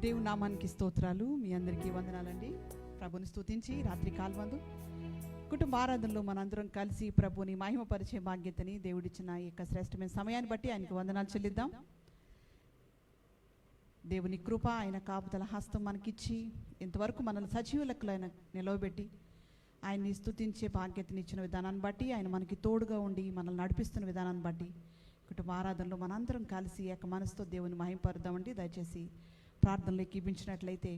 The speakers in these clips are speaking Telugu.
దేవుని నామానికి స్తోత్రాలు. మీ అందరికీ వందనాలండి. ప్రభుని స్తుతించి రాత్రి కాలమందు కుటుంబ ఆరాధనలో మనందరం కలిసి ప్రభుని మహిమపరిచే భాగ్యతని దేవుడిచ్చిన ఈ యొక్క శ్రేష్టమైన సమయాన్ని బట్టి ఆయనకి వందనాలు చెల్లిద్దాం. దేవుని కృప, ఆయన కాపుదల హస్తం మనకిచ్చి ఇంతవరకు మనల్ని సజీవులకు ఆయన నిలవబెట్టి ఆయన్ని స్తుతించే భాగ్యతని ఇచ్చిన విధానాన్ని బట్టి, ఆయన మనకి తోడుగా ఉండి మనల్ని నడిపిస్తున్న విధానాన్ని బట్టి కుటుంబ ఆరాధనలో మనందరం కలిసి ఏక మనసుతో దేవుని మహిమపరుద్దామండి. దయచేసి ప్రార్థనలు ఎక్కించినట్లయితే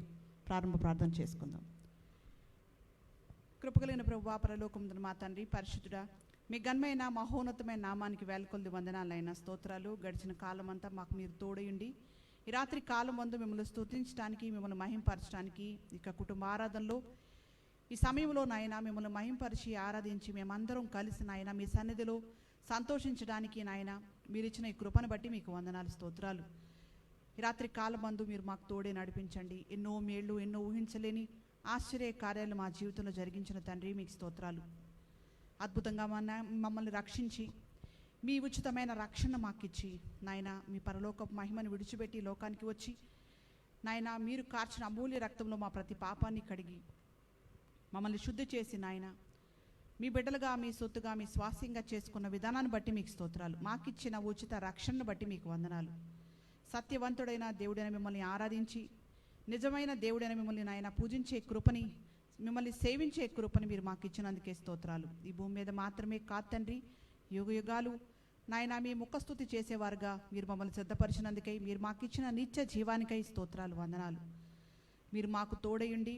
ప్రారంభ ప్రార్థన చేసుకుందాం. కృపగలిగిన ప్రభువా, పరలోకమున మా తండ్రి పరిశుద్ధుడా, మీ ఘనమైన మహోన్నతమైన నామానికి వేలకొలది వందనాలైన స్తోత్రాలు. గడిచిన కాలం అంతా మాకు మీరు తోడయుండి ఈ రాత్రి కాలం ముందు మిమ్మల్ని స్తుతించడానికి, మిమ్మల్ని మహింపరచడానికి, ఇక కుటుంబ ఆరాధనలో ఈ సమయంలో నాయన మిమ్మల్ని మహింపరిచి ఆరాధించి మేమందరం కలిసి నాయన మీ సన్నిధిలో సంతోషించడానికి నాయన మీరు ఇచ్చిన ఈ కృపను బట్టి మీకు వందనాలు, స్తోత్రాలు. ఈ రాత్రి కాలం మందు మీరు మాకు తోడే నడిపించండి. ఎన్నో మేళ్ళు, ఎన్నో ఊహించలేని ఆశ్చర్య కార్యాలు మా జీవితంలో జరిగించిన తండ్రి మీకు స్తోత్రాలు. అద్భుతంగా మమ్మల్ని రక్షించి మీ ఉచితమైన రక్షణ మాకిచ్చి నాయన మీ పరలోక మహిమను విడిచిపెట్టి లోకానికి వచ్చి నాయన మీరు కార్చిన అమూల్య రక్తంలో మా ప్రతి పాపాన్ని కడిగి మమ్మల్ని శుద్ధి చేసి నాయన మీ బిడ్డలుగా, మీ సొత్తుగా, మీ స్వాస్యంగా చేసుకున్న విధానాన్ని బట్టి మీకు స్తోత్రాలు. మాకిచ్చిన ఉచిత రక్షణను బట్టి మీకు వందనాలు. సత్యవంతుడైన దేవుడైన మిమ్మల్ని ఆరాధించి నిజమైన దేవుడైన మిమ్మల్ని నాయన పూజించే కృపని, మిమ్మల్ని సేవించే కృపని మీరు మాకు ఇచ్చినందుకే స్తోత్రాలు. ఈ భూమి మీద మాత్రమే కాదు తండ్రి, యుగ యుగాలు నాయన మీ ముఖస్తుతి చేసేవారుగా మీరు మమ్మల్ని సిద్ధపరిచినందుకై, మీరు మాకు ఇచ్చిన నిత్య జీవానికై స్తోత్రాలు, వందనాలు. మీరు మాకు తోడయుండి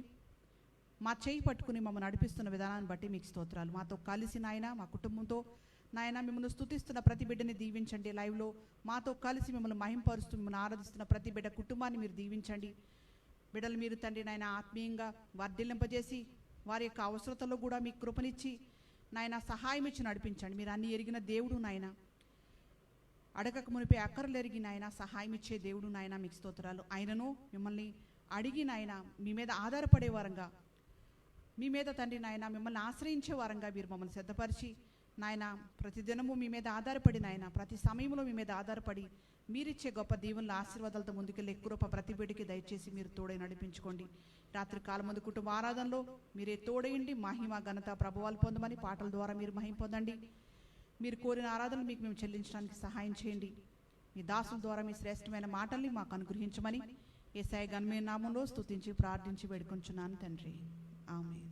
మా చేయి పట్టుకుని మమ్మల్ని నడిపిస్తున్న విధానాన్ని బట్టి మీకు స్తోత్రాలు. మాతో కలిసి నాయన మా కుటుంబంతో నాయన మిమ్మల్ని స్తుతిస్తున్న ప్రతి బిడ్డని దీవించండి. లైవ్లో మాతో కలిసి మిమ్మల్ని మహింపరుస్తూ మిమ్మల్ని ఆరాధిస్తున్న ప్రతి బిడ్డ కుటుంబాన్ని మీరు దీవించండి. బిడ్డలు మీరు తండ్రి నాయన ఆత్మీయంగా వర్ధిల్లింపజేసి వారి యొక్క అవసరతలో కూడా మీకు కృపనిచ్చి నాయన సహాయం ఇచ్చి నడిపించండి. మీరు అన్ని ఎరిగిన దేవుడు నాయన, అడగక మునిపే అక్కర్లు ఎరిగి నాయన సహాయం ఇచ్చే దేవుడు నాయన మీకు స్తోత్రాలు. ఆయనను మిమ్మల్ని అడిగి నాయన మీ మీద ఆధారపడే వారంగా, మీ మీద తండ్రి నాయన మిమ్మల్ని ఆశ్రయించే వారంగా మీరు మమ్మల్ని సిద్ధపరిచి నాయన ప్రతిదినము మీ మీద ఆధారపడి నాయన ప్రతి సమయంలో మీ మీద ఆధారపడి మీరిచ్చే గొప్ప దీవెనల ఆశీర్వాదాలతో ముందుకెళ్ళే కృప ప్రతి బిడ్డకి దయచేసి మీరు తోడై నడిపించుకోండి. రాత్రి కాలం ముందు కుటుంబ ఆరాధనలో మీరే తోడయండి. మహిమ, ఘనత, ప్రభువాలు పొందమని పాటల ద్వారా మీరు మహిమ పొందండి. మీరు కోరిన ఆరాధనలు మీకు మేము చెల్లించడానికి సహాయం చేయండి. మీ దాసుల ద్వారా మీ శ్రేష్టమైన మాటల్ని మాకు అనుగ్రహించమని యేసయ్య ఘనమైన నామంలో స్తుతించి ప్రార్థించి వేడుకొంచున్నాను తండ్రి, ఆమేన్.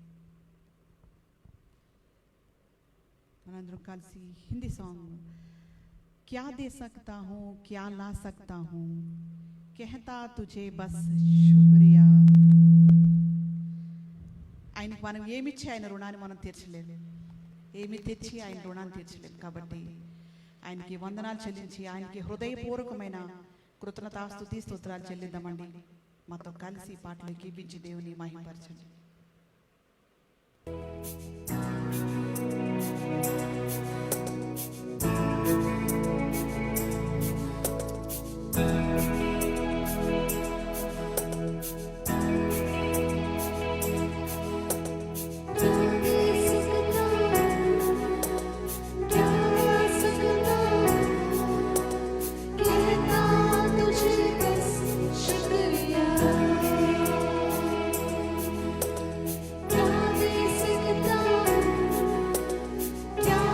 మనందరం కలిసి హిందీ సాంగ్ क्या दे सकता हूँ क्या ला सकता हूँ कहता तुझे बस शुक्रिया. ఆయనకు మనం ఏమిచ్చి ఆయన రుణాన్ని మనం తీర్చలేము, ఏమి తెచ్చి ఆయన రుణాన్ని తీర్చలేము. కాబట్టి ఆయనకి వందనాలు చెల్లించి ఆయనకి హృదయపూర్వకమైన కృతజ్ఞతాస్తుతి స్తోత్రాలు చెల్లిద్దామండి. మాతో కలిసి పాటలు కీపించి దేవుని మహిమపరచండి. क्या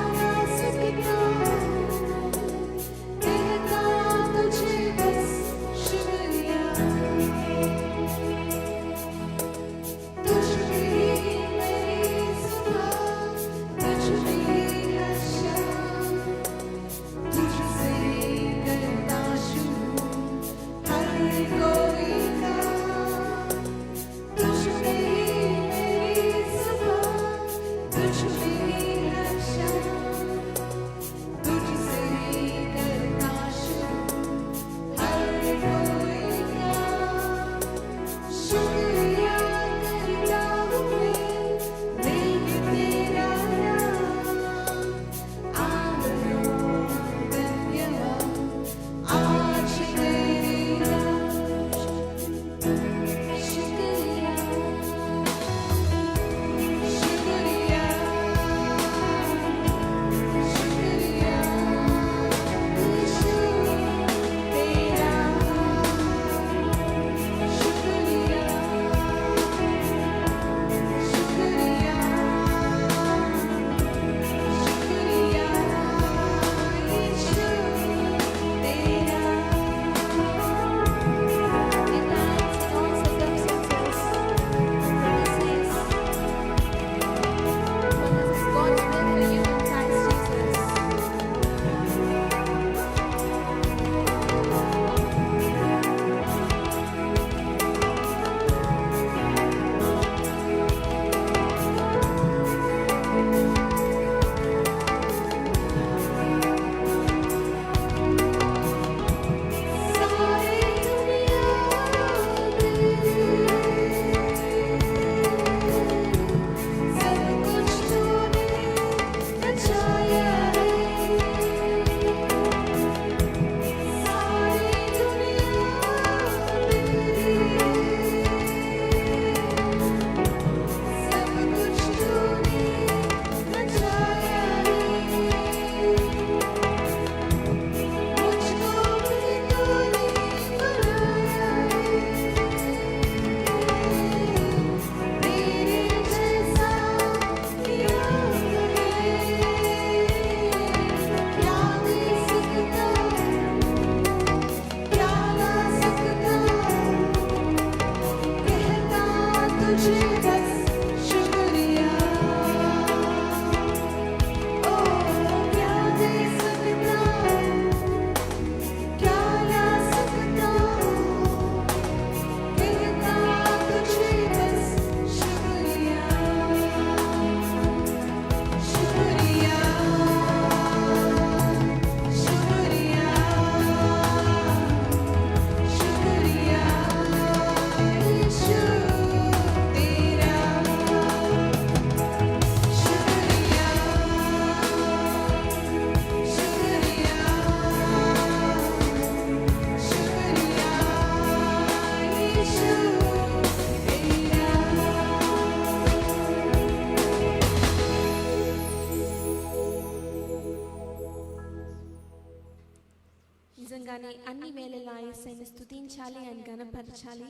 నిజంగానే అన్ని వేళలా యేసయ్యని స్తుతించాలి, ఆయన ఘనపరచాలి.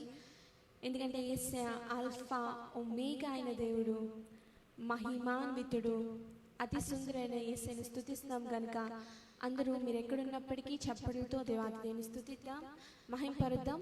ఎందుకంటే యేసయ్య ఆల్ఫా ఒమేగా అయిన దేవుడు, మహిమాన్వితుడు, అతి సుందరైన యేసయ్యని స్తుతిస్తాం కనుక అందరూ మీరు ఎక్కడున్నప్పటికీ చప్పట్లతో దేవాది దేవుని స్తుతిద్దాం, మహింపరుద్దాం.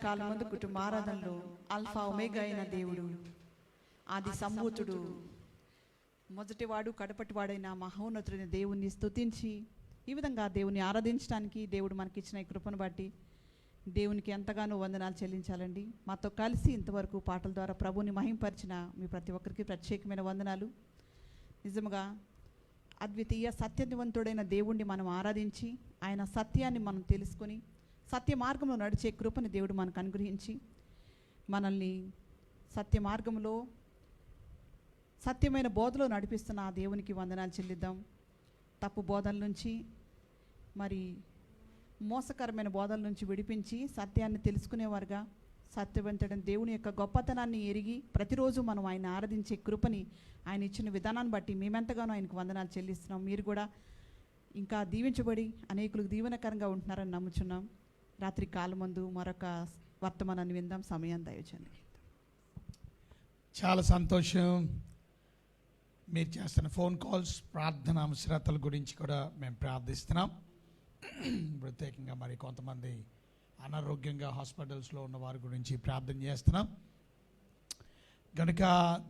కాలం ముందు కుటుంబ ఆరాధనలో ఆల్ఫా ఒమేగా అయిన దేవుడు, ఆది సంభూతుడు, మొదటివాడు కడపటివాడైన మహోన్నతుడైన దేవుణ్ణి స్తుతించి ఈ విధంగా దేవుని ఆరాధించడానికి దేవుడు మనకిచ్చిన ఈ కృపను బట్టి దేవునికి ఎంతగానో వందనాలు చెల్లించాలండి. మాతో కలిసి ఇంతవరకు పాటల ద్వారా ప్రభువుని మహింపరిచిన మీ ప్రతి ఒక్కరికి ప్రత్యేకమైన వందనాలు. నిజంగా అద్వితీయ సత్యవంతుడైన దేవుణ్ణి మనం ఆరాధించి ఆయన సత్యాన్ని మనం తెలుసుకొని సత్య మార్గంలో నడిచే కృపని దేవుడు మనకు అనుగ్రహించి మనల్ని సత్య మార్గంలో సత్యమైన బోధలో నడిపిస్తున్న ఆ దేవునికి వందనాలు చెల్లిద్దాం. తప్పు బోధల నుంచి మరి మోసకరమైన బోధల నుంచి విడిపించి సత్యాన్ని తెలుసుకునేవారుగా సత్యవంతుడైన దేవుని యొక్క గొప్పతనాన్ని ఎరిగి ప్రతిరోజు మనం ఆయన ఆరాధించే కృపని ఆయన ఇచ్చిన విధానాన్ని బట్టి మేమెంతగానో ఆయనకు వందనాలు చెల్లిస్తున్నాం. మీరు కూడా ఇంకా దీవించబడి అనేకులకు దీవెనకరంగా ఉంటున్నారని నమ్ముచున్నాం. రాత్రి కాలమందు మరొక వర్తమానాన్ని విందాం. సమయం దయచేయండి. చాలా సంతోషం. మీరు చేస్తున్న ఫోన్ కాల్స్, ప్రార్థన అవసరతల గురించి కూడా మేము ప్రార్థిస్తున్నాం. ప్రత్యేకంగా మరి కొంతమంది అనారోగ్యంగా హాస్పిటల్స్లో ఉన్న వారి గురించి ప్రార్థన చేస్తున్నాం. కనుక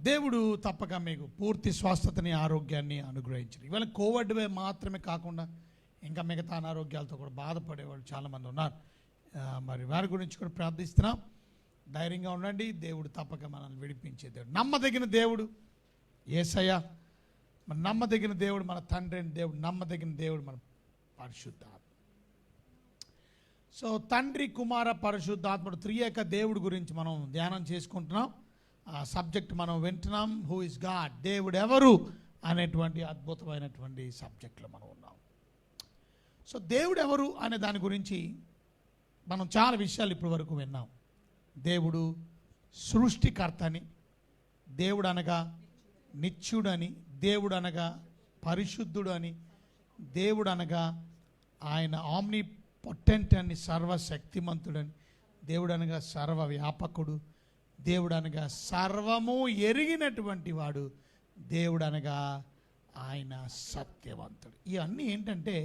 దేవుడు తప్పక మీకు పూర్తి స్వస్థతని, ఆరోగ్యాన్ని అనుగ్రహించారు. ఇవాళ కోవిడ్ మాత్రమే కాకుండా ఇంకా మిగతా అనారోగ్యాలతో కూడా బాధపడేవాళ్ళు చాలామంది ఉన్నారు. మరి వారి గురించి కూడా ప్రార్థిస్తున్నాం. ధైర్యంగా ఉండండి. దేవుడు తప్పక మనల్ని విడిపించే దేవుడు, నమ్మదగిన దేవుడు యేసయ్య. మన నమ్మదగిన దేవుడు మన తండ్రి అయిన దేవుడు, నమ్మదగిన దేవుడు మన పరిశుద్ధాత్మ. సో తండ్రి, కుమార, పరిశుద్ధాత్ముడు త్రియేక దేవుడి గురించి మనం ధ్యానం చేసుకుంటున్నాం. ఆ సబ్జెక్ట్ మనం వింటున్నాం. హూ ఇస్ గాడ్, దేవుడు ఎవరు అనేటువంటి అద్భుతమైనటువంటి సబ్జెక్ట్లో మనం ఉన్నాం. సో దేవుడు ఎవరు అనే దాని గురించి మనం చాలా విషయాలు ఇప్పటి వరకు విన్నాం. దేవుడు సృష్టికర్తని, దేవుడు అనగా నిత్యుడని, దేవుడు అనగా పరిశుద్ధుడు అని, దేవుడు అనగా ఆయన ఆమ్ని పొటెంట్ అని, సర్వశక్తిమంతుడని, దేవుడు అనగా సర్వ వ్యాపకుడు, దేవుడు అనగా సర్వము ఎరిగినటువంటి వాడు, దేవుడు అనగా ఆయన సత్యవంతుడు. ఇవన్నీ ఏంటంటే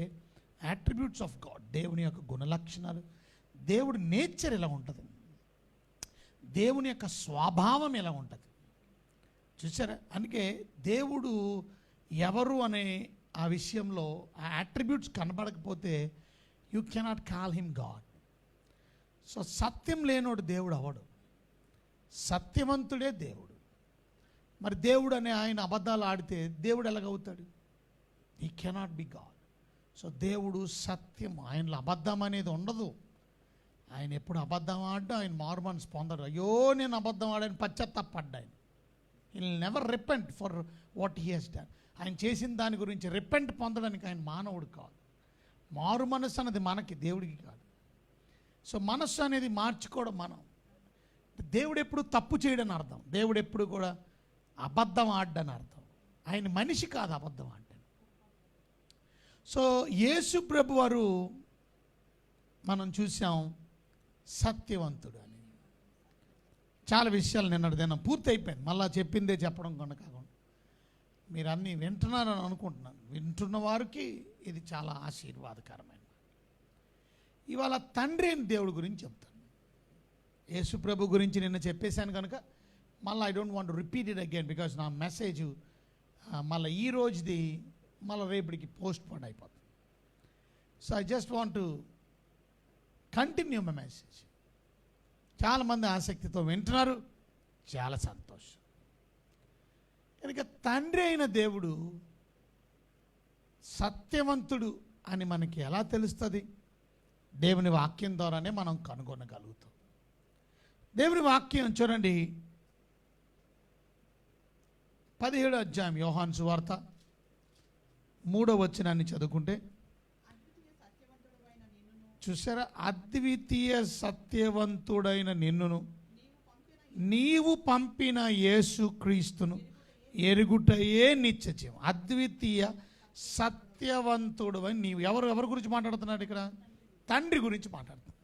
యాట్రిబ్యూట్స్ ఆఫ్ గాడ్, దేవుని యొక్క గుణలక్షణాలు. దేవుడి నేచర్ ఎలా ఉంటుంది, దేవుని యొక్క స్వభావం ఎలా ఉంటుంది చూసారా. అందుకే దేవుడు ఎవరు అనే ఆ విషయంలో ఆ యాట్రిబ్యూట్స్ కనబడకపోతే you cannot call him God. So సత్యం లేనోడు దేవుడు అవడు, సత్యవంతుడే దేవుడు. మరి దేవుడు అనే ఆయన అబద్ధాలు ఆడితే దేవుడు ఎలాగవుతాడు? He cannot be God. So దేవుడు సత్యం, ఆయనలో అబద్ధం అనేది ఉండదు. ఆయన ఎప్పుడు అబద్ధం ఆడ్డా ఆయన మారు మనసు పొందడు. అయ్యో నేను అబద్ధం ఆడాను పశ్చాత్తాపడ్డాను. He will never repent for what he has done. ఆయన చేసిన దాని గురించి రిపెంట్ పొందడానికి ఆయన మానవుడు కాదు. మారు మనస్సు అనేది మనకి, దేవుడికి కాదు. సో మనస్సు అనేది మార్చుకోవడం మనం. దేవుడు ఎప్పుడు తప్పు చేయడని అర్థం, దేవుడు ఎప్పుడు కూడా అబద్ధం ఆడ్డని అర్థం. ఆయన మనిషి కాదు అబద్ధం ఆడ్డని. సో యేసు ప్రభు వారు మనం చూసాం సత్యవంతుడు అని. చాలా విషయాలు నిన్నటి దినం పూర్తి అయిపోయింది. మళ్ళా చెప్పిందే చెప్పడం కొన కాకుండా మీరు అన్నీ వింటున్నారని అనుకుంటున్నాను. వింటున్న వారికి ఇది చాలా ఆశీర్వాదకరమైన. ఇవాళ తండ్రి అయిన దేవుడి గురించి చెప్తాను. యేసు ప్రభు గురించి నిన్న చెప్పేశాను కనుక మళ్ళీ I don't want repeat it again, because నా మెసేజ్ మళ్ళీ ఈ రోజుది మళ్ళీ రేపటికి పోస్ట్ పోన్ అయిపోతుంది. So I just want to continue my message. చాలామంది ఆసక్తితో వింటున్నారు, చాలా సంతోషం. కనుక తండ్రి అయిన దేవుడు సత్యవంతుడు అని మనకి ఎలా తెలుస్తుంది? దేవుని వాక్యం ద్వారానే మనం కనుగొనగలుగుతాం. దేవుని వాక్యం చూడండి, 17వ అధ్యాయం యోహాను సువార్త 3వ వచనాన్ని చదువుకుంటే చూసారా, అద్వితీయ సత్యవంతుడైన నిన్నును నీవు పంపిన యేసు క్రీస్తును ఎరుగుటయే నిత్య జీవం. అద్వితీయ సత్యవంతుడు అని నీవు. ఎవరి గురించి మాట్లాడుతున్నాడు ఇక్కడ? తండ్రి గురించి మాట్లాడుతున్నాడు.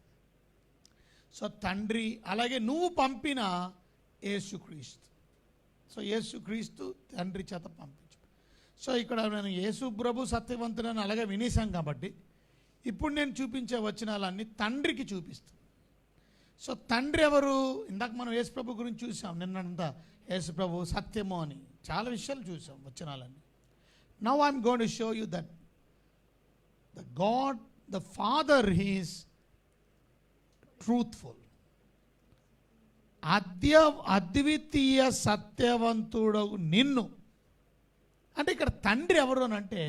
సో తండ్రి, అలాగే నువ్వు పంపిన యేసుక్రీస్తు. సో యేసుక్రీస్తు తండ్రి చేత పంపించు. సో ఇక్కడ నేను యేసు ప్రభు సత్యవంతుడని అలాగే వినేశాం కాబట్టి ఇప్పుడు నేను చూపించే వచనాలన్నీ తండ్రికి చూపిస్తాను. సో తండ్రి ఎవరు? ఇందాక మనం యేసుప్రభు గురించి చూసాం నిన్నంతా. యేసుప్రభు సత్యము అని చాలా విషయాలు చూసాం వచనాలన్నీ. Now I'm going to show you that the God the Father he's truthful. అద్వితీయ సత్యవంతుడు నిన్ను అంటే ఇక్కడ తండ్రి ఎవరు అని అంటే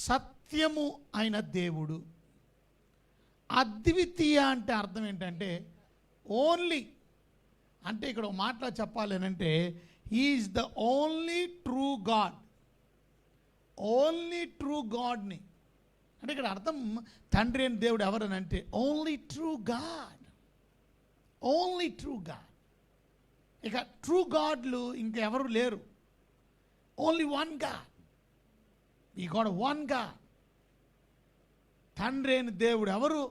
సత్యము అయిన దేవుడు. అద్వితీయ అంటే అర్థం ఏంటంటే ఓన్లీ, అంటే ఇక్కడ ఒక మాటలో చెప్పాలి అంటే he is the only true God. Only true గాడ్ని అంటే ఇక్కడ అర్థం తండ్రి అని దేవుడు ఎవరని అంటే only true God. Only true God. ఇక ట్రూ గాడ్లు ఇంకెవరు లేరు. Only one God. ఈ గాడ్ వన్ గాడ్. తండ్రి అయిన దేవుడు ఎవరు?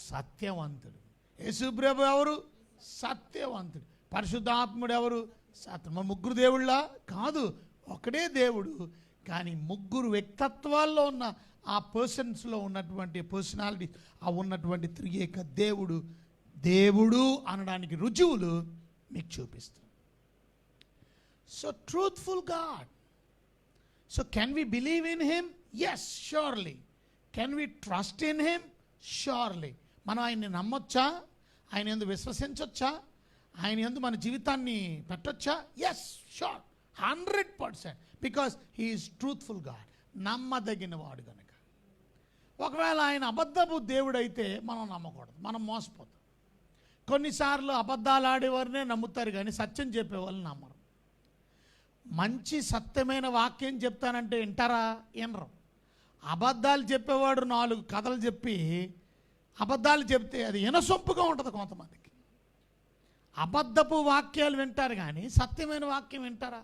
సత్యవంతుడు. యేసుప్రభు ఎవరు? సత్యవంతుడు. పరిశుద్ధాత్ముడు ఎవరు? సత్యం. ముగ్గురు దేవుళ్ళ కాదు, ఒకడే దేవుడు. కానీ ముగ్గురు వ్యక్తిత్వాల్లో ఉన్న ఆ పర్సన్స్లో ఉన్నటువంటి పర్సనాలిటీ, ఆ ఉన్నటువంటి త్రియేక దేవుడు దేవుడు అనడానికి రుజువులు మీకు చూపిస్తాం. So truthful God. So can we believe in him? Yes, surely. Can we trust in him? Surely. మనం ఆయన్ని నమ్మొచ్చా? ఆయన యందు విశ్వసించొచ్చా? ఆయన యందు మన జీవితాన్ని పెట్టొచ్చా? Yes, sure, 100%. Because he is truthful God. నమ్మదగిన వాడు కనుక. ఒకవేళ ఆయన అబద్ధపు దేవుడైతే మనం నమ్మకూడదు, మనం మోసపోతాం. కొన్నిసార్లు అబద్ధాలు ఆడేవారినే నమ్ముతారు కానీ సత్యం చెప్పేవాళ్ళు నమ్మరు. మంచి సత్యమైన వాక్యం చెప్తానంటే వింటారా? వినరు. అబద్ధాలు చెప్పేవాడు 4 కథలు చెప్పి అబద్ధాలు చెప్తే అది వినసొంపుగా ఉంటుంది కొంతమందికి. అబద్ధపు వాక్యాలు వింటారు కానీ సత్యమైన వాక్యం వింటారా?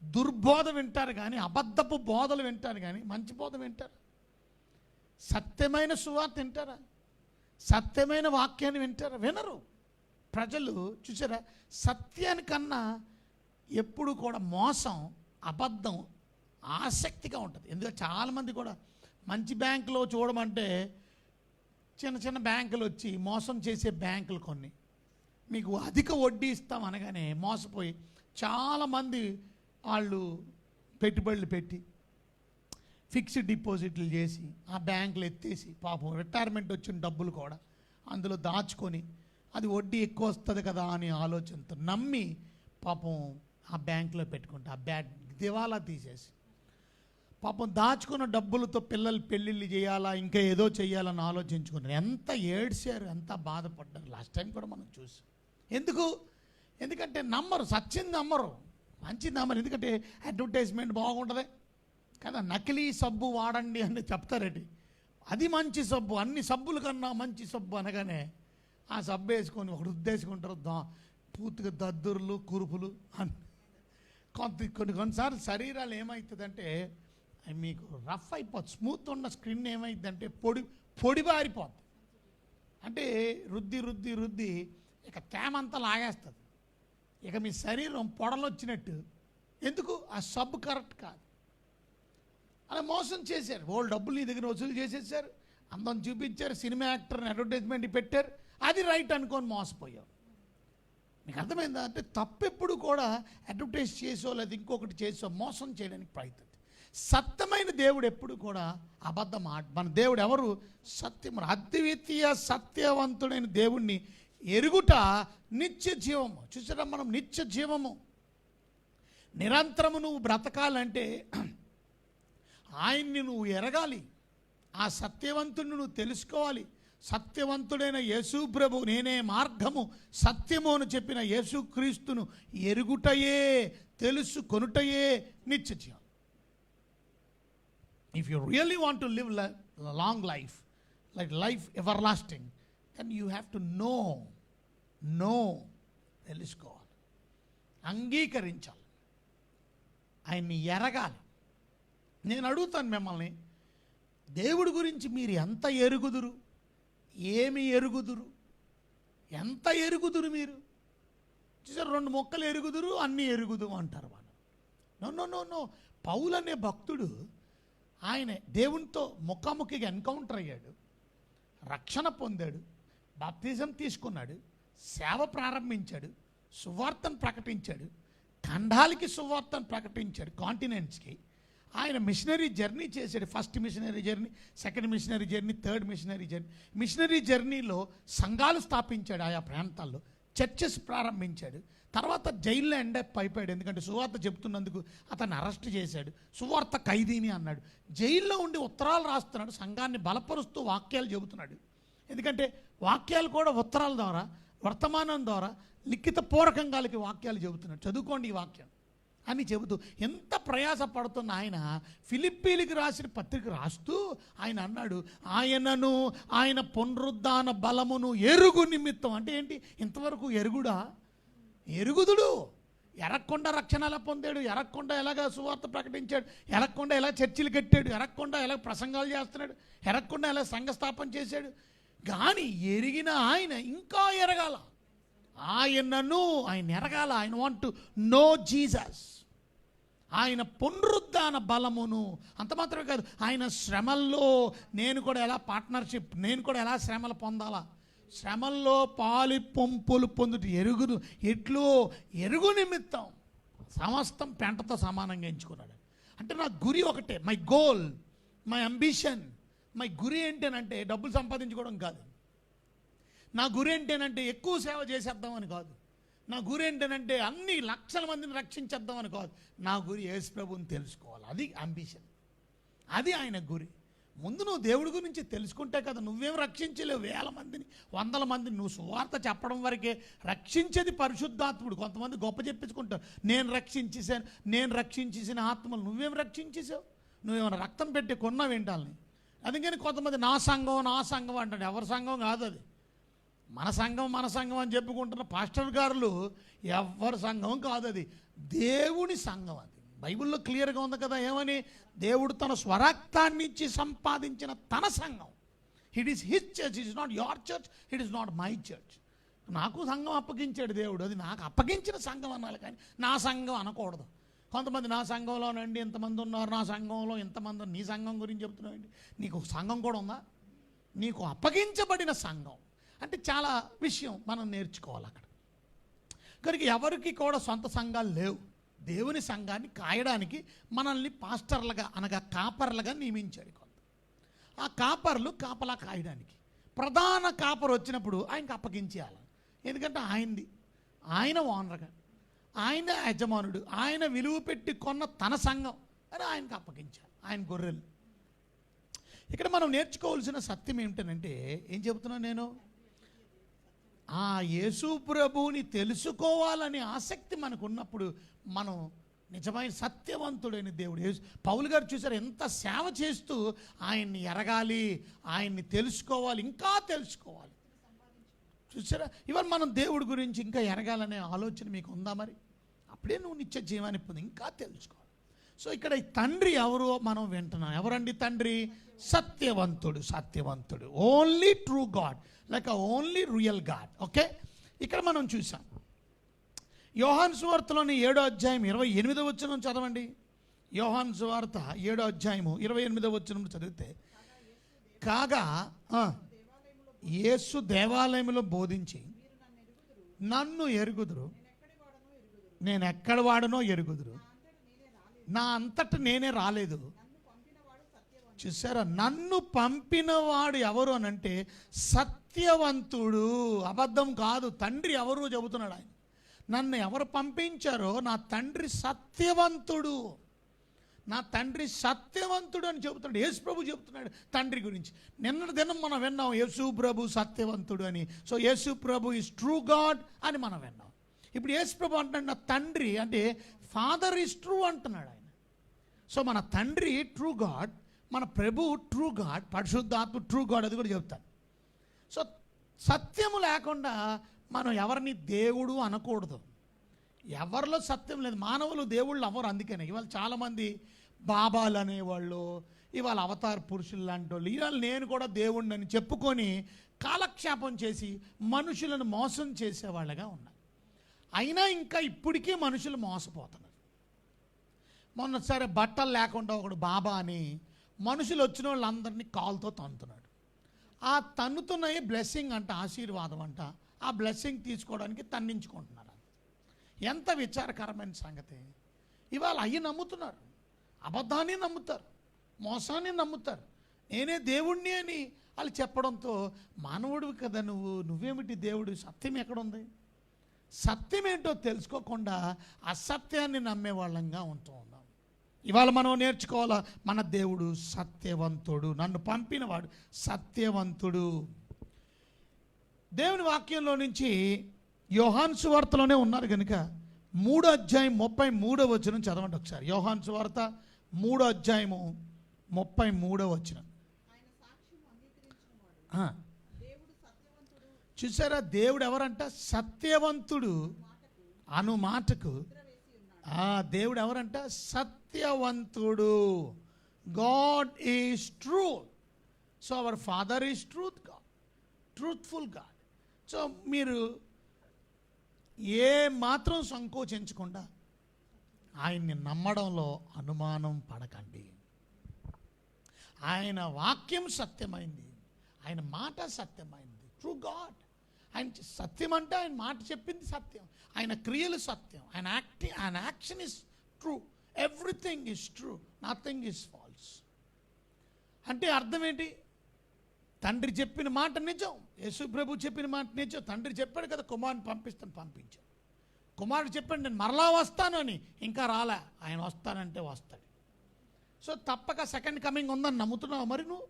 దుర్బోధ వింటారు కానీ అబద్ధపు బోధలు వింటారు కానీ మంచి బోధ వింటారు. సత్యమైన సువార్త వింటారా? సత్యమైన వాక్యాన్ని వింటారా? వినరు. ప్రజలు చూసారా, సత్యానికన్నా ఎప్పుడు కూడా మోసం, అబద్ధం ఆసక్తిగా ఉంటుంది. ఎందుకంటే చాలామంది కూడా మంచి బ్యాంకులో చూడమంటే చిన్న చిన్న బ్యాంకులు వచ్చి మోసం చేసే బ్యాంకులు కొన్ని, మీకు అధిక వడ్డీ ఇస్తాం అనగానే మోసపోయి చాలామంది వాళ్ళు పెట్టుబడులు పెట్టి ఫిక్స్డ్ డిపాజిట్లు చేసి ఆ బ్యాంకులు ఎత్తేసి పాపం రిటైర్మెంట్ వచ్చిన డబ్బులు కూడా అందులో దాచుకొని అది వడ్డీ ఎక్కువ వస్తుంది కదా అని ఆలోచనతో నమ్మి పాపం ఆ బ్యాంకులో పెట్టుకుంటే ఆ దివాలా తీసేసి పాపం దాచుకున్న డబ్బులతో పిల్లలు పెళ్ళిళ్ళు చేయాలా, ఇంకా ఏదో చేయాలని ఆలోచించుకున్నారు. ఎంత ఏడ్చారు, ఎంత బాధపడ్డారు. లాస్ట్ టైం కూడా మనం చూసాం. ఎందుకంటే నమ్మరు, సత్యం నమ్మరు, మంచిది నమ్మరు. ఎందుకంటే అడ్వర్టైజ్మెంట్ బాగుంటుంది కదా, నకిలీ సబ్బు వాడండి అని చెప్తారేంటి, అది మంచి సబ్బు, అన్ని సబ్బుల కన్నా మంచి సబ్బు అనగానే ఆ సబ్బు వేసుకొని ఒకటి రుద్దేసుకుంటారు. పూర్తిగా దద్దుర్లు కురుపులు అని కొన్నిసార్లు శరీరాలు ఏమవుతుందంటే మీకు రఫ్ అయిపోతుంది. స్మూత్ ఉన్న స్క్రీన్ ఏమైందంటే పొడి బారిపోతుంది. అంటే రుద్ది ఇక తేమంతా లాగేస్తుంది. ఇక మీ శరీరం పొడలొచ్చినట్టు. ఎందుకు? ఆ సబ్బు కరెక్ట్ కాదు. అలా మోసం చేశారు. వాళ్ళు డబ్బులు నీ దగ్గర వసూలు చేసేసారు, అందం చూపించారు, సినిమా యాక్టర్ని అడ్వర్టైజ్మెంట్ పెట్టారు, అది రైట్ అనుకొని మోసపోయావు. మీకు అర్థమైందా? అంటే తప్పెప్పుడు కూడా అడ్వర్టైజ్ చేసో లేదా ఇంకొకటి చేసో మోసం చేయడానికి ప్రయత్నం. సత్యమైన దేవుడు ఎప్పుడు కూడా అబద్ధం మన దేవుడు ఎవరు? సత్యము. అద్వితీయ సత్యవంతుడైన దేవుణ్ణి ఎరుగుట నిత్య జీవము. చూసారా, మనం నిత్య జీవము నిరంతరము నువ్వు బ్రతకాలంటే ఆయన్ని నువ్వు ఎరగాలి, ఆ సత్యవంతుడిని నువ్వు తెలుసుకోవాలి. సత్యవంతుడైన యేసు ప్రభు నేనే మార్గము సత్యము అని చెప్పిన యేసుక్రీస్తును ఎరుగుటయే, తెలుసుకొనుటయే నిత్య జీవం. If you really want to live a long life, like life everlasting, then you have to know, తెలుసుకోవాలి, అంగీకరించాలి, ఆయన్ని ఎరగాలి. నేను అడుగుతాను మిమ్మల్ని, దేవుడి గురించి మీరు ఎంత ఎరుగుదురు, ఏమి ఎరుగుదురు, ఎంత ఎరుగుదురు మీరు? చూసారు, 2 మొక్కలు ఎరుగుదురు, అన్నీ ఎరుగుదు అంటారు వాళ్ళు. నో. పౌలు అనే భక్తుడు ఆయన దేవునితో ముఖాముఖిగా ఎన్కౌంటర్ అయ్యాడు, రక్షణ పొందాడు, బాప్తిజం తీసుకున్నాడు, సేవ ప్రారంభించాడు, సువార్తను ప్రకటించాడు, ఖండాలకి సువార్తను ప్రకటించాడు, కాంటినెంట్స్కి. ఆయన మిషనరీ జర్నీ చేశాడు. First missionary journey, second missionary journey, third missionary journey. Missionary జర్నీలో సంఘాలు స్థాపించాడు, ఆయా ప్రాంతాల్లో చర్చెస్ ప్రారంభించాడు. తర్వాత జైల్లో ఎండప్ అయిపోయాడు, ఎందుకంటే సువార్త చెప్తున్నందుకు అతన్ని అరెస్ట్ చేశాడు. సువార్త ఖైదీని అన్నాడు. జైల్లో ఉండి ఉత్తరాలు రాస్తున్నాడు, సంఘాన్ని బలపరుస్తూ వాక్యాలు చెబుతున్నాడు. ఎందుకంటే వాక్యాలు కూడా ఉత్తరాల ద్వారా, వర్తమానం ద్వారా లిఖితపూర్వకంగా వాక్యాలు చెబుతున్నాడు. చదువుకోండి ఈ వాక్యం అని చెబుతూ ఎంత ప్రయాస పడుతున్న ఆయన ఫిలిప్పీలకు రాసిన పత్రిక రాస్తూ ఆయన అన్నాడు, ఆయనను ఆయన పునరుద్ధాన బలమును ఎరుగు నిమిత్తం. అంటే ఏంటి? ఇంతవరకు ఎరుగుడా? ఎరుగుదుడు. ఎరక్కుండా రక్షణ ఎలా పొందాడు, ఎరక్కుండా ఎలాగ సువార్త ప్రకటించాడు, ఎరక్కుండా ఎలా చర్చిలు కట్టాడు, ఎరక్కుండా ఎలా ప్రసంగాలు చేస్తున్నాడు, ఎరక్కుండా ఎలా సంఘ స్థాపన చేశాడు. కానీ ఎరిగిన ఆయన ఇంకా ఎరగాల, ఆయనను ఆయన ఎరగాల. ఆయన వాంట్ టు నో జీసస్, ఆయన పునరుద్ధాన బలమును. అంత మాత్రమే కాదు, ఆయన శ్రమల్లో నేను కూడా ఎలా పార్ట్నర్షిప్, నేను కూడా ఎలా శ్రమలు పొందాలా, శ్రమల్లో పాలి పంపులు పొందుట ఎరుగును ఎట్లు ఎరుగు నిమిత్తం సమస్తం పెంటతో సమానంగా ఎంచుకున్నాడు. అంటే నా గురి ఒకటే, my goal, my ambition. My గురి ఏంటనంటే డబ్బులు సంపాదించుకోవడం కాదు, నా గురి ఏంటనంటే ఎక్కువ సేవ చేసేద్దామని కాదు, నా గురి ఏంటనంటే అన్ని లక్షల మందిని రక్షించేద్దామని కాదు, నా గురి యేసు ప్రభువుని తెలుసుకోవాలి. అది అంబిషన్, అది ఆయన గురి. ముందు నువ్వు దేవుడి గురించి తెలుసుకుంటే కదా, నువ్వేం రక్షించలేవు వేల మందిని, వందల మందిని. నువ్వు సువార్త చెప్పడం వరకే. రక్షించేది పరిశుద్ధాత్ముడు. కొంతమంది గొప్ప చెప్పించుకుంటారు, నేను రక్షించేసాను, నేను రక్షించేసిన ఆత్మలు. నువ్వేం రక్షించేసావు? నువ్వేమైనా రక్తం పెట్టి కొన్నావు ఏంటాలని? అందుకని కొంతమంది నా సంఘం అంటాడు. ఎవరి సంఘం కాదు అది, మన సంఘం అని చెప్పుకుంటున్న పాస్టర్ గారులు ఎవరి సంఘం కాదు, అది దేవుని సంఘం. అది బైబిల్లో క్లియర్గా ఉంది కదా, ఏమని? దేవుడు తన స్వరక్తాన్ని ఇచ్చి సంపాదించిన తన సంఘం. It is his church, it is not your church, it is not my church. నాకు సంఘం అప్పగించాడు దేవుడు, అది నాకు అప్పగించిన సంఘం అనాలి, కానీ నా సంఘం అనకూడదు. కొంతమంది నా సంఘంలోనండి ఇంతమంది ఉన్నారు, నా సంఘంలో ఇంతమంది. నీ సంఘం గురించి చెప్తున్నావు, నీకు సంఘం కూడా ఉందా? నీకు అప్పగించబడిన సంఘం అంటే చాలా విషయం మనం నేర్చుకోవాలి అక్కడ. కనుక ఎవరికి కూడా సొంత సంఘాలు లేవు. దేవుని సంఘాన్ని కాయడానికి మనల్ని పాస్టర్లుగా అనగా కాపర్లుగా నియమించాడు కొంత. ఆ కాపర్లు కాపలా కాయడానికి, ప్రధాన కాపర్ వచ్చినప్పుడు ఆయనకు అప్పగించేయాలి. ఎందుకంటే ఆయనది, ఆయన ఓనర్గా, ఆయన యజమానుడు, ఆయన విలువ పెట్టి కొన్న తన సంఘం అని ఆయనకు అప్పగించాలి, ఆయన గొర్రెలు. ఇక్కడ మనం నేర్చుకోవాల్సిన సత్యం ఏమిటనంటే, ఏం చెబుతున్నాను నేను? ఆ యేసు ప్రభువుని తెలుసుకోవాలనే ఆసక్తి మనకు ఉన్నప్పుడు మనం నిజమైన సత్యవంతుడైన దేవుడు పౌలు గారు చూసారు, ఎంత సేవ చేస్తూ ఆయన్ని ఎరగాలి, ఆయన్ని తెలుసుకోవాలి, ఇంకా తెలుసుకోవాలి. చూసారా? ఇవాళ మనం దేవుడి గురించి ఇంకా ఎరగాలనే ఆలోచన మీకు ఉందా? మరి అప్పుడే నువ్వు నిత్య జీవాన్ని పొంది ఇంకా తెలుసుకోవాలి. సో ఇక్కడ ఈ తండ్రి ఎవరో మనం వింటున్నాం. ఎవరండి తండ్రి? సత్యవంతుడు. సత్యవంతుడు, only true God, like only real God. Okay, ఇక్కడ మనం చూసాం యోహాను సువార్తలోని 7వ అధ్యాయం 28వ వచనం చదవండి. యోహాను సువార్త 7వ అధ్యాయము 28వ వచనం చదివితే, కాగా యేసు దేవాలయంలో బోధించి, నన్ను ఎరుగుదురు, నేను ఎక్కడ వాడనో ఎరుగుదురు, నా అంతట నేనే రాలేదు. చూసారా? నన్ను పంపినవాడు ఎవరు అని అంటే సత్యవంతుడు, అబద్ధం కాదు. తండ్రి ఎవరు చెబుతున్నాడు ఆయన. నన్ను ఎవరు పంపించారో నా తండ్రి సత్యవంతుడు, నా తండ్రి సత్యవంతుడు అని చెబుతున్నాడు. యేసు ప్రభు చెబుతున్నాడు తండ్రి గురించి. నిన్న దినం మనం విన్నాం యేసు ప్రభు సత్యవంతుడు అని. So Yesu Prabhu is true God అని మనం విన్నాం. ఇప్పుడు యేసు ప్రభు అంటున్నాడు నా తండ్రి, అంటే ఫాదర్ ఈజ్ ట్రూ అంటున్నాడు ఆయన. సో మన తండ్రి ట్రూ గాడ్, మన ప్రభు ట్రూ గాడ్, పరిశుద్ధాత్మ ట్రూ గాడ్, అది కూడా చెప్తాను. సో సత్యము లేకుండా మనం ఎవరిని దేవుడు అనకూడదు. ఎవరిలో సత్యం లేదు. మానవులు దేవుళ్ళు అవ్వరు. అందుకనే ఇవాళ చాలామంది బాబాలు అనేవాళ్ళు, ఇవాళ అవతార పురుషులు లాంటి వాళ్ళు, ఇవాళ నేను కూడా దేవుడిని అని చెప్పుకొని కాలక్షేపం చేసి మనుషులను మోసం చేసేవాళ్ళగా ఉన్నారు. అయినా ఇంకా ఇప్పటికీ మనుషులు మోసపోతున్నారు. మొన్నసారి బట్టలు లేకుండా ఒకడు బాబా అని మనుషులు వచ్చిన వాళ్ళందరినీ కాలుతో తంతున్నాడు. ఆ తన్నుతున్నవి బ్లెస్సింగ్ అంట, ఆశీర్వాదం అంట. ఆ బ్లెస్సింగ్ తీసుకోవడానికి తన్నించుకుంటున్నారు. ఎంత విచారకరమైన సంగతి. ఇవాళ అయ్యి నమ్ముతున్నారు, అబద్ధాన్ని నమ్ముతారు, మోసాన్ని నమ్ముతారు. నేనే దేవుణ్ణి అని వాళ్ళు చెప్పడంతో, మానవుడివి కదా నువ్వేమిటి దేవుడు, సత్యం ఎక్కడుంది? సత్యం ఏంటో తెలుసుకోకుండా అసత్యాన్ని నమ్మే వాళ్ళంగా ఉంటూ ఉన్నాం. ఇవాళ మనం నేర్చుకోవాలా, మన దేవుడు సత్యవంతుడు, నన్ను పంపినవాడు సత్యవంతుడు. దేవుని వాక్యంలో నుంచి యోహాను సువార్తలోనే ఉన్నారు కనుక 3వ అధ్యాయం 33వ వచనం చదవండి ఒకసారి. యోహాను సువార్త 3వ అధ్యాయము 33వ వచనం. చూసారా, దేవుడు ఎవరంట? సత్యవంతుడు అను మాటకు దేవుడు ఎవరంట? సత్యవంతుడు. God is truth. So our Father is truth God, truthful God. So మీరు ఏ మాత్రం సంకోచించకుండా ఆయన్ని నమ్మడంలో అనుమానం పడకండి. ఆయన వాక్యం సత్యమైంది, ఆయన మాట సత్యమైంది. True God. ఆయన సత్యం అంటే ఆయన మాట చెప్పింది సత్యం, ఆయన క్రియలు సత్యం, ఆయన action is true. Everything is true, nothing is false. అంటే అర్థం ఏంటి? తండ్రి చెప్పిన మాట నిజం, యేసు ప్రభు చెప్పిన మాట నిజం. తండ్రి చెప్పాడు కదా, కుమారుని పంపించాను. కుమారుడు చెప్పాడు నేను మరలా వస్తాను అని, ఇంకా రాలే. ఆయన వస్తానంటే వస్తాడు. సో తప్పక సెకండ్ కమింగ్ ఉందని నమ్ముతున్నావు మరి నువ్వు?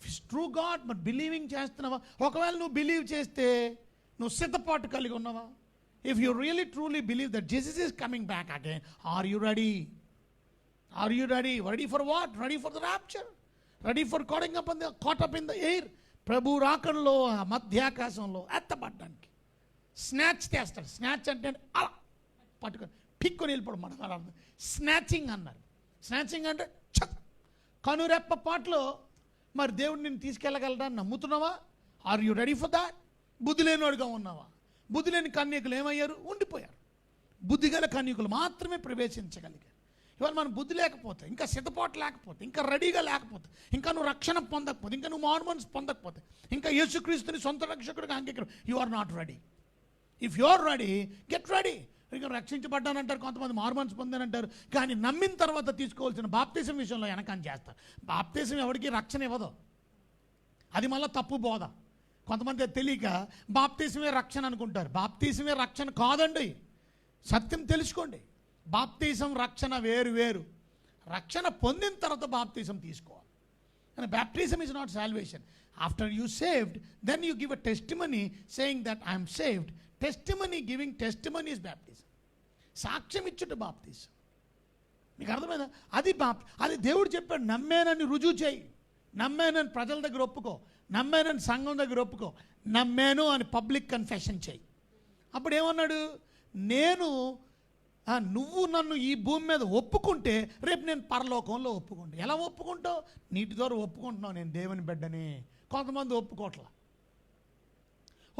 ఇట్స్ ట్రూ గాడ్, మరి బిలీవింగ్ చేస్తున్నావా? ఒకవేళ నువ్వు బిలీవ్ చేస్తే నువ్వు సిద్ధపాటు కలిగి ఉన్నావా? If you really truly believe that Jesus is coming back again, are you ready? Are you ready? Ready for what? Ready for the rapture, ready for caught up in the air. ప్రభు రాకడలో ఆ మధ్యాకాశంలో ఎత్తపడ్డానికి స్నాచ్ చేస్తాడు. స్నాచ్ అంటే అలా పట్టుకొని పిక్కుని వెళ్ళిపోవడం మన స్నాచింగ్ అన్నారు. స్నాచింగ్ అంటే చక్ కనురెప్ప పాటలో. మరి దేవుడు నిన్ను తీసుకెళ్ళగలడా? నమ్ముతున్నావా? Are you ready for that? బుద్ధి లేనివాడుగా ఉన్నావా? బుద్ధి లేని కన్యకులు ఏమయ్యారు? ఉండిపోయారు. బుద్ధి గల కన్యకులు మాత్రమే ప్రవేశించగలిగారు. ఇవాళ మనం బుద్ధి లేకపోతే, ఇంకా సిద్ధపాటు లేకపోతే, ఇంకా రెడీగా లేకపోతే, ఇంకా నువ్వు రక్షణ పొందకపోతే, ఇంకా నువ్వు మార్మన్స్ పొందకపోతే, ఇంకా యేసుక్రీస్తుని సొంత రక్షకుడిగా అంగీకరణ, you are not ready. If you are ready, get ready. ఇంకా రక్షించబడ్డానంటారు, కొంతమంది మార్మన్స్ పొందానంటారు, కానీ నమ్మిన తర్వాత తీసుకోవాల్సిన బాప్తిజం విషయంలో వెనకని చేస్తారు. బాప్తిజం ఎవరికి రక్షణ ఇవ్వదు, అది మళ్ళీ తప్పు బోధ. కొంతమంది తెలియక బాప్తిజమే రక్షణ అనుకుంటారు. బాప్తిజమే రక్షణ కాదండి. సత్యం తెలుసుకోండి. బాప్తిజం రక్షణ వేరు వేరు. రక్షణ పొందిన తర్వాత బాప్తిజం తీసుకోవాలి. And baptism is not salvation. After you saved, then you give a testimony saying that I am saved. Testimony, giving testimony is baptism. సాక్ష్యం ఇచ్చుట బాప్తిజం. మీకు అర్థమైందా? అది దేవుడు చెప్పాడు. నమ్మేనని రుజువు చేయి, నమ్మేనని ప్రజల దగ్గర ఒప్పుకో, నమ్మేనని సంఘం దగ్గర ఒప్పుకో, నమ్మాను అని పబ్లిక్ కన్ఫెషన్ చేయి. అప్పుడు ఏమన్నాడు? నువ్వు నన్ను ఈ భూమి మీద ఒప్పుకుంటే రేపు నేను పరలోకంలో ఒప్పుకుంటా. ఎలా ఒప్పుకుంటావు? నీటి ద్వారా ఒప్పుకుంటున్నావు నేను దేవుని బిడ్డని. కొంతమంది ఒప్పుకోవట్లా.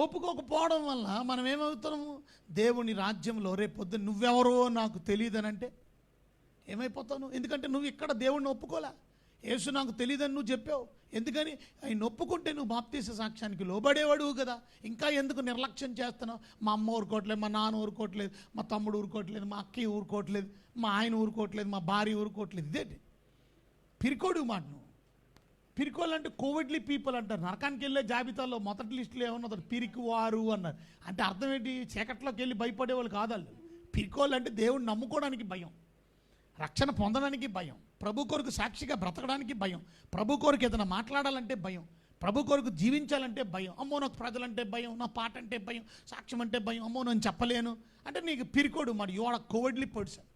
ఒప్పుకోకపోవడం వల్ల మనం ఏమవుతున్నాము? దేవుని రాజ్యంలో రేపు పొద్దున్న నువ్వెవరో నాకు తెలియదనంటే ఏమైపోతావు? ఎందుకంటే నువ్వు ఇక్కడ దేవుడిని ఒప్పుకోలే. యేసు నాకు తెలియదని నువ్వు చెప్పావు. ఎందుకని? ఆయన ఒప్పుకుంటే నువ్వు బాప్తీస సాక్ష్యానికి లోబడేవాడు కదా. ఇంకా ఎందుకు నిర్లక్ష్యం చేస్తున్నావు? మా అమ్మ ఊరుకోవట్లేదు, మా నాన్న ఊరుకోవట్లేదు, మా తమ్ముడు ఊరుకోవట్లేదు, మా అక్కయ్య ఊరుకోవట్లేదు, మా ఆయన ఊరుకోవట్లేదు, మా భార్య ఊరుకోవట్లేదు. ఇదేంటి పిరికోడు మాట? నువ్వు పిరికోళ్ళంటే కోవిడ్లీ పీపుల్ అంటారు. నరకానికి వెళ్ళే జాబితాలో మొదటి లిస్టులో ఏమన్నారు? పిరికి వారు అన్నారు. అంటే అర్థం ఏంటి? చీకట్లోకి వెళ్ళి భయపడేవాళ్ళు కాదాళ్ళు. పిరికోళ్ళు అంటే దేవుడిని నమ్ముకోవడానికి భయం, రక్షణ పొందడానికి భయం, ప్రభు కొరకు సాక్షిగా బ్రతకడానికి భయం, ప్రభు కొరకు ఏదైనా మాట్లాడాలంటే భయం, ప్రభు కొరకు జీవించాలంటే భయం. అమ్మో నాకు ప్రజలంటే భయం, నా పాట అంటే భయం, సాక్ష్యం అంటే భయం, అమ్మో నేను చెప్పలేను అంటే నీకు పిరికోడు. మరి యు ఆర్ కోవిడ్లీ పర్సన్.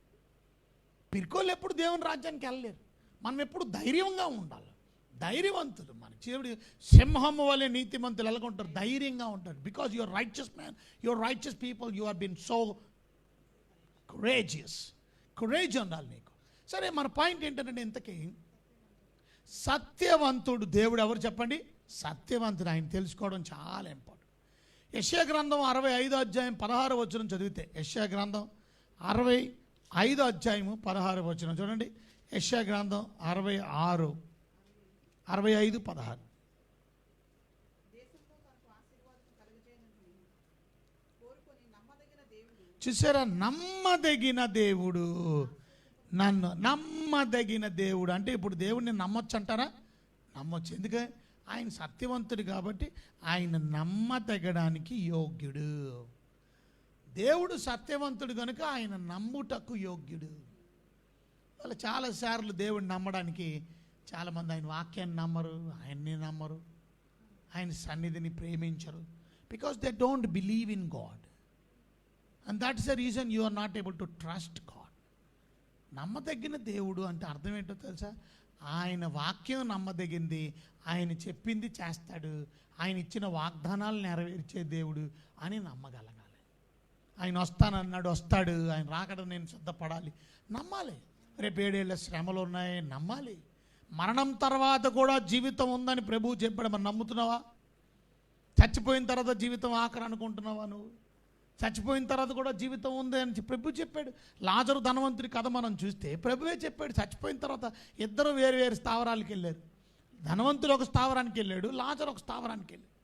పిరికోళ్ళు ఎప్పుడు దేవుని రాజ్యానికి వెళ్ళలేరు. మనం ఎప్పుడు ధైర్యంగా ఉండాలి. ధైర్యవంతులు. మన దేవుడు సింహం వలె నీతిమంతులు ఎలాగుంటారు? ధైర్యంగా ఉంటారు. Because your righteous man, your righteous people, you are been so courage ఉండాలి నీకు. సరే, మన పాయింట్ ఏంటంటే ఇంతకీ సత్యవంతుడు దేవుడు ఎవరు చెప్పండి? సత్యవంతుడు. ఆయన తెలుసుకోవడం చాలా ఇంపార్టెంట్. యెషయా గ్రంథం 65వ అధ్యాయం 16వ వచనం చదివితే, యెషయా గ్రంథం 65వ అధ్యాయము 16వ వచనం చూడండి. యెషయా గ్రంథం 65:16. చూసారా, నమ్మదగిన దేవుడు, నమ్మదగిన దేవుడు అంటే ఇప్పుడు దేవుడిని నమ్మొచ్చు అంటారా? నమ్మొచ్చు. ఎందుకంటే ఆయన సత్యవంతుడు కాబట్టి ఆయన నమ్మదగడానికి యోగ్యుడు. దేవుడు సత్యవంతుడు కనుక ఆయన నమ్ముటకు యోగ్యుడు. వాళ్ళు చాలాసార్లు దేవుడిని నమ్మడానికి చాలామంది ఆయన వాక్యాన్ని నమ్మరు, ఆయన్ని నమ్మరు, ఆయన సన్నిధిని ప్రేమించరు. Because they don't believe in God. And that is the reason you are not able to trust God. నమ్మదగిన దేవుడు అంటే అర్థం ఏంటో తెలుసా? ఆయన వాక్యం నమ్మదగింది, ఆయన చెప్పింది చేస్తాడు, ఆయన ఇచ్చిన వాగ్దానాలు నెరవేర్చే దేవుడు అని నమ్మగలగాలి. ఆయన వస్తానన్నాడు, వస్తాడు, ఆయన రాకడ నేను సిద్ధపడాలి, నమ్మాలి. రేపు 7 ఏళ్ళ శ్రమలు ఉన్నాయి, నమ్మాలి. మరణం తర్వాత కూడా జీవితం ఉందని ప్రభువు చెప్పాడు, మరి నమ్ముతున్నావా? చచ్చిపోయిన తర్వాత జీవితం ఆఖరి అనుకుంటున్నావా నువ్వు? చచ్చిపోయిన తర్వాత కూడా జీవితం ఉంది అని ప్రభు చెప్పాడు. లాజరు ధనవంతుడి కథ మనం చూస్తే ప్రభువే చెప్పాడు, చచ్చిపోయిన తర్వాత ఇద్దరు వేరు వేరు స్థావరాలకు వెళ్ళారు. ధనవంతుడు ఒక స్థావరానికి వెళ్ళాడు, లాజరు ఒక స్థావరానికి వెళ్ళాడు.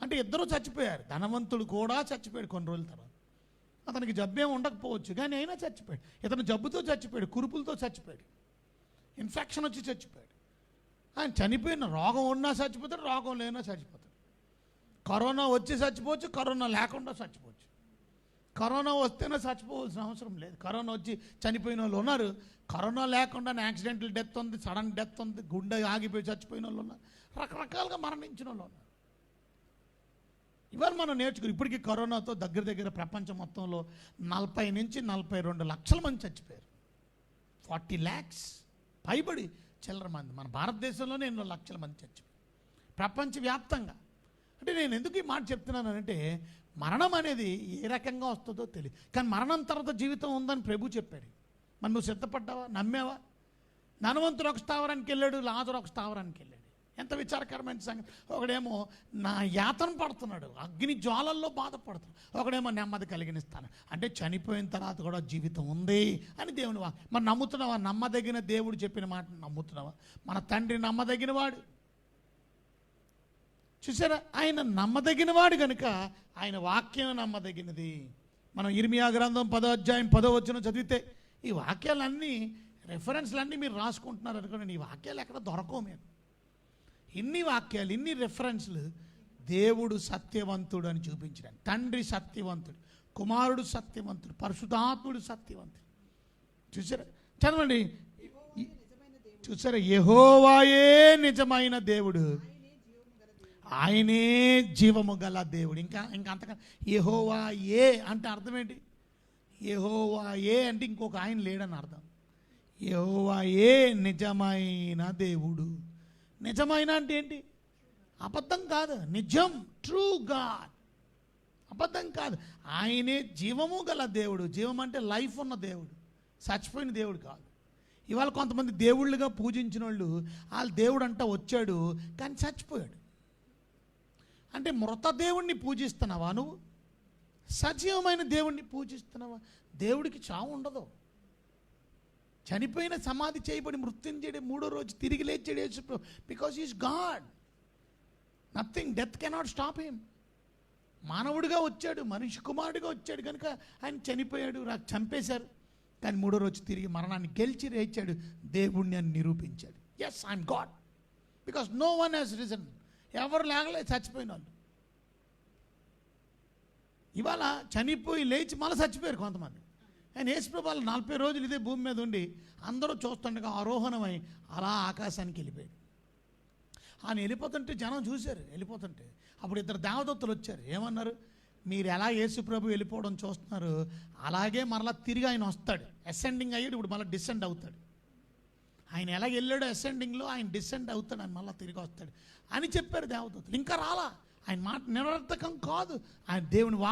అంటే ఇద్దరు చచ్చిపోయారు. ధనవంతుడు కూడా చచ్చిపోయాడు కొన్ని రోజుల తర్వాత. అతనికి జబ్బేం ఉండకపోవచ్చు కానీ అయినా చచ్చిపోయాడు. ఇతను జబ్బుతో చచ్చిపోయాడు, కురుపులతో చచ్చిపోయాడు, ఇన్ఫెక్షన్ వచ్చి చచ్చిపోయాడు. ఆయన చనిపోయిన రోగం ఉన్నా చచ్చిపోతాడు, రోగం లేనా చచ్చిపోతాడు. కరోనా వచ్చి చచ్చిపోవచ్చు, కరోనా లేకుండా చచ్చిపోవచ్చు. కరోనా వస్తేనే చచ్చిపోవాల్సిన అవసరం లేదు. కరోనా వచ్చి చనిపోయిన వాళ్ళు ఉన్నారు, కరోనా లేకుండా యాక్సిడెంటల్ డెత్ ఉంది, సడన్ డెత్ ఉంది, గుండె ఆగిపోయి చచ్చిపోయిన వాళ్ళు ఉన్నారు, రకరకాలుగా మరణించిన వాళ్ళు ఉన్నారు. ఇవాళ మనం నేర్చుకుని ఇప్పటికీ కరోనాతో దగ్గర ప్రపంచం మొత్తంలో 40 నుంచి 42 లక్షల మంది చచ్చిపోయారు. 40 lakhs పైబడి చిల్లర మంది. మన భారతదేశంలోనే 2 లక్షల మంది చచ్చిపోయారు ప్రపంచవ్యాప్తంగా. అంటే నేను ఎందుకు ఈ మాట చెప్తున్నానంటే మరణం అనేది ఏ రకంగా వస్తుందో తెలియదు, కానీ మరణం తర్వాత జీవితం ఉందని ప్రభు చెప్పాడు. మరి నువ్వు సిద్ధపడ్డావా? నమ్మేవా? ధనవంతుడు ఒక స్థావరానికి వెళ్ళాడు, లాజరు ఒక స్థావరానికి వెళ్ళాడు. ఎంత విచారకరమైన సంగతి. ఒకడేమో నా యాతన పడుతున్నాడు, అగ్ని జ్వాలల్లో బాధపడుతున్నాడు, ఒకడేమో నెమ్మది కలిగినిస్తాను. అంటే చనిపోయిన తర్వాత కూడా జీవితం ఉంది అని దేవుని మరి నమ్ముతున్నావా? నమ్మదగిన దేవుడు చెప్పిన మాట నమ్ముతున్నావా? మన తండ్రి నమ్మదగిన వాడు. చూసారా, ఆయన నమ్మదగిన వాడు కనుక ఆయన వాక్యం నమ్మదగినది. మనం ఇర్మియా గ్రంథం 10వ అధ్యాయం 10వ వచనం చదివితే ఈ వాక్యాలన్నీ రెఫరెన్స్లన్నీ మీరు రాసుకుంటున్నారు అనుకోండి, ఈ వాక్యాలు ఎక్కడ దొరకవు. మేము ఇన్ని వాక్యాలు, ఇన్ని రెఫరెన్స్లు దేవుడు సత్యవంతుడు అని చూపించడానికి. తండ్రి సత్యవంతుడు, కుమారుడు సత్యవంతుడు, పరిశుద్ధాత్ముడు సత్యవంతుడు. చూసారా, చదవండి. చూసారా, యెహోవాయే నిజమైన దేవుడు, ఆయనే జీవము గల దేవుడు. ఇంకా అంతకన్నా యెహోవాయే అంటే అర్థం ఏంటి? యెహోవాయే అంటే ఇంకొక ఆయన లేడని అర్థం. యెహోవాయే నిజమైన దేవుడు. నిజమైన అంటే ఏంటి? అబద్ధం కాదు, నిజం, ట్రూ గాడ్. అబద్ధం కాదు, ఆయనే జీవము గల దేవుడు. జీవం అంటే లైఫ్ ఉన్న దేవుడు, చచ్చిపోయిన దేవుడు కాదు. ఇవాళ కొంతమంది దేవుళ్ళుగా పూజించిన వాళ్ళు వాళ్ళు దేవుడు అంట వచ్చాడు కానీ చచ్చిపోయాడు. అంటే మృత దేవుణ్ణి పూజిస్తున్నావా నువ్వు? సజీవమైన దేవుణ్ణి పూజిస్తున్నావా? దేవుడికి చావు ఉండదు. చనిపోయిన సమాధి చేయబడి మృత్యుంజయుడు 3వ రోజు తిరిగి లేచాడు Yesu, because is God. Nothing, death cannot stop him. మానవుడిగా వచ్చాడు, మనిషి కుమారుడిగా వచ్చాడు కనుక ఆయన చనిపోయాడు, చంపేశారు, కానీ 3వ రోజు తిరిగి మరణాన్ని గెలిచి లేచాడు, దేవుణ్ణి అని నిరూపించాడు. Yes, I'm God, because no one has reason. ఎవరు లేగలేదు, చచ్చిపోయిన వాళ్ళు. ఇవాళ చనిపోయి లేచి మళ్ళీ చచ్చిపోయారు కొంతమంది. ఆయన యేసుప్రభు 40 రోజులు ఇదే భూమి మీద ఉండి అందరూ చూస్తుండగా ఆరోహణమై అలా ఆకాశానికి వెళ్ళిపోయాడు. ఆయన వెళ్ళిపోతుంటే జనం చూశారు, వెళ్ళిపోతుంటే అప్పుడు 2 దేవదూతలు వచ్చారు. ఏమన్నారు? మీరు ఎలా యేసుప్రభు వెళ్ళిపోవడం చూస్తున్నారు, అలాగే మరలా తిరిగి ఆయన వస్తాడు. అసెండింగ్ అయ్యాడు, ఇప్పుడు మళ్ళీ డిసెండ్ అవుతాడు. ఆయన ఎలా వెళ్ళాడో అసెండింగ్లో ఆయన డిసెండ్ అవుతాడు, ఆయన మళ్ళీ తిరిగి వస్తాడు అని చెప్పారు దేవదూతలు. ఇంకా రాలా. ఆయన మాట నిరర్థకం కాదు, ఆయన దేవుని